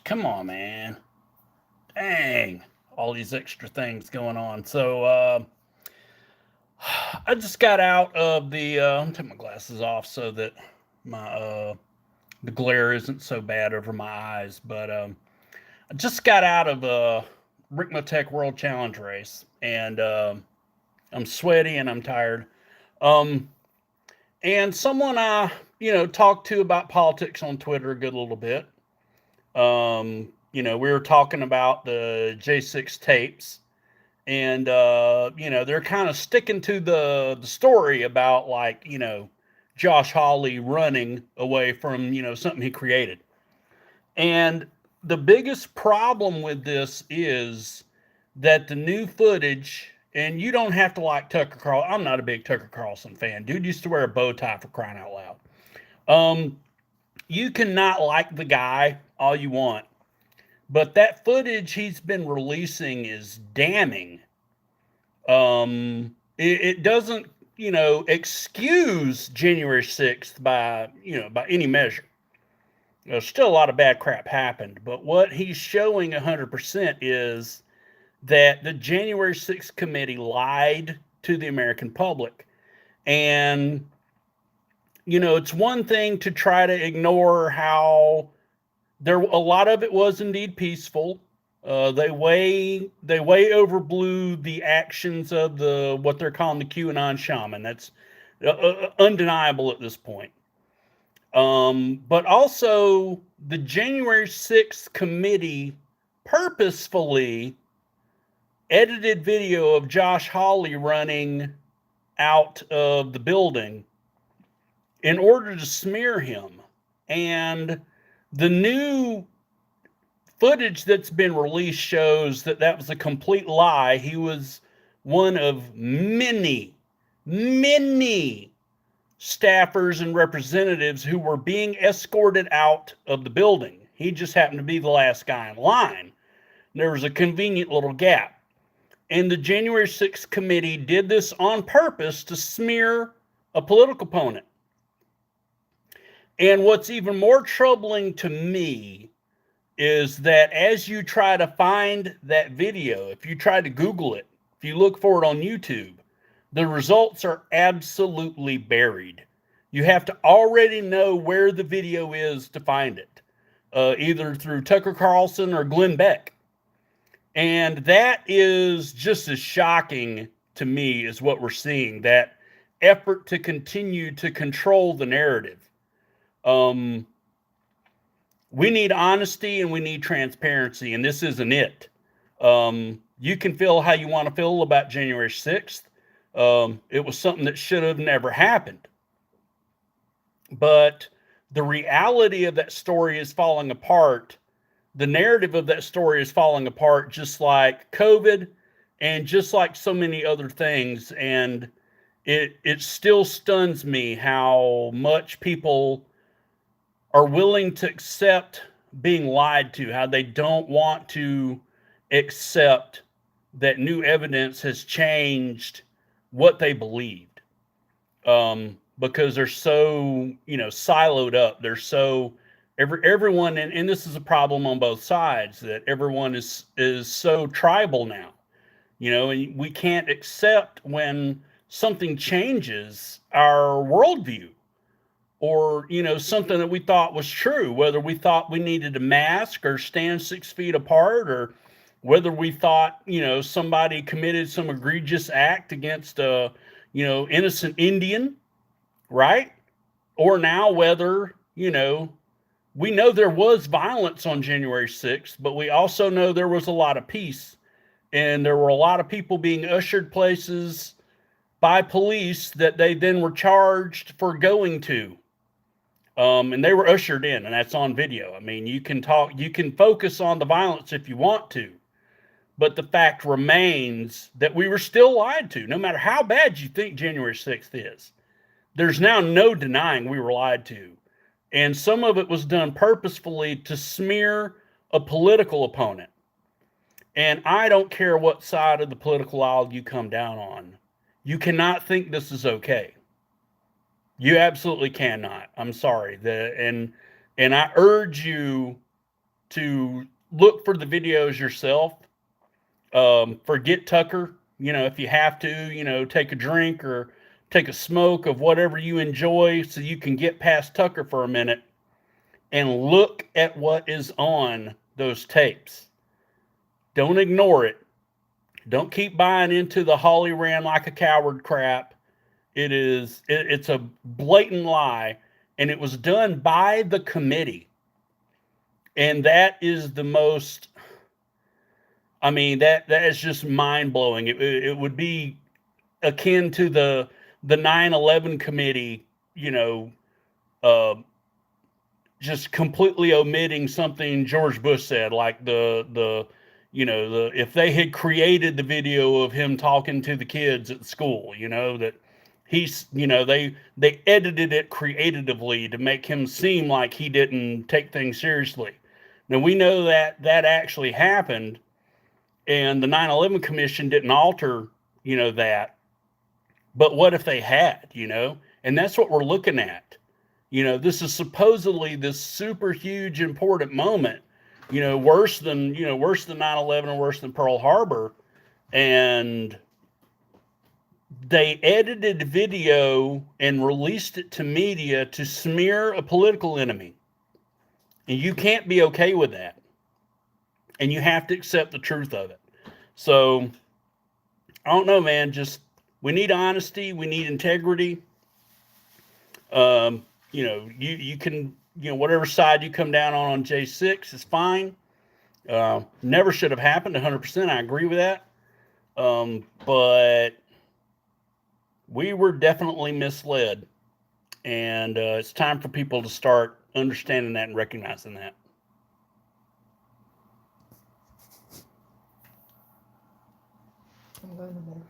Come on, man. Dang. All these extra things going on. So, I just got out of I'm take my glasses off so that my, the glare isn't so bad over my eyes. But, I just got out of a Rickmatech World Challenge race, and I'm sweaty and I'm tired. Um, and someone I talked to about politics on Twitter a good little bit. We were talking about the J6 tapes, and they're kind of sticking to the story about Josh Hawley running away from something he created. And the biggest problem with this is that the new footage, and you don't have to like Tucker Carlson. I'm not a big Tucker Carlson fan. Dude used to wear a bow tie for crying out loud. Um, you cannot like the guy all you want, but that footage he's been releasing is damning. It doesn't, excuse January 6th by any measure. There's still a lot of bad crap happened, but what he's showing 100% is that the January 6th committee lied to the American public. And, it's one thing to try to ignore how a lot of it was indeed peaceful. They way overblew the actions of the what they're calling the QAnon shaman. That's undeniable at this point. But also the January 6th committee purposefully edited video of Josh Hawley running out of the building in order to smear him. And the new footage that's been released shows that that was a complete lie. He was one of many staffers and representatives who were being escorted out of the building. He just happened to be the last guy in line. There was a convenient little gap. And the January 6th committee did this on purpose to smear a political opponent. And what's even more troubling to me is that as you try to find that video, if you try to Google it, if you look for it on YouTube, the results are absolutely buried. You have to already know where the video is to find it, either through Tucker Carlson or Glenn Beck. And that is just as shocking to me as what we're seeing, that effort to continue to control the narrative. We need honesty and we need transparency, and this isn't it. You can feel how you want to feel about January 6th. It was something that should have never happened. But the reality of that story is falling apart. The narrative of that story is falling apart, just like COVID and just like so many other things. And it still stuns me how much people are willing to accept being lied to, how they don't want to accept that new evidence has changed what they believed. Because they're so, siloed up. They're so everyone, and this is a problem on both sides, that everyone is so tribal now. And we can't accept when something changes our worldview, or something that we thought was true, whether we thought we needed a mask or stand 6 feet apart, or whether we thought somebody committed some egregious act against a innocent Indian, right? Or now whether we know there was violence on January 6th, but we also know there was a lot of peace, and there were a lot of people being ushered places by police that they then were charged for going to. And they were ushered in, and that's on video. I mean, you can focus on the violence if you want to, but the fact remains that we were still lied to, no matter how bad you think January 6th is. There's now no denying we were lied to. And some of it was done purposefully to smear a political opponent. And I don't care what side of the political aisle you come down on. You cannot think this is okay. You absolutely cannot. I'm sorry. And I urge you to look for the videos yourself. Forget Tucker. If you have to, take a drink or take a smoke of whatever you enjoy so you can get past Tucker for a minute and look at what is on those tapes. Don't ignore it. Don't keep buying into the Holly ran like a coward crap. It's a blatant lie, and it was done by the committee. And that is the most, I mean, that is just mind blowing. It would be akin to the 9/11 committee, uh, just completely omitting something George Bush said, like the if they had created the video of him talking to the kids at the school, that he's they edited it creatively to make him seem like he didn't take things seriously. Now we know that actually happened, and the 9/11 commission didn't alter that. But what if they had, and that's what we're looking at. This is supposedly this super huge important moment, worse than 9/11 or worse than Pearl Harbor. And they edited video and released it to media to smear a political enemy. And you can't be okay with that. And you have to accept the truth of it. So I don't know, man. Just, we need honesty. We need integrity. You can, whatever side you come down on J6 is fine. Never should have happened. 100%. I agree with that. But we were definitely misled, and it's time for people to start understanding that and recognizing that. I'm going to bed.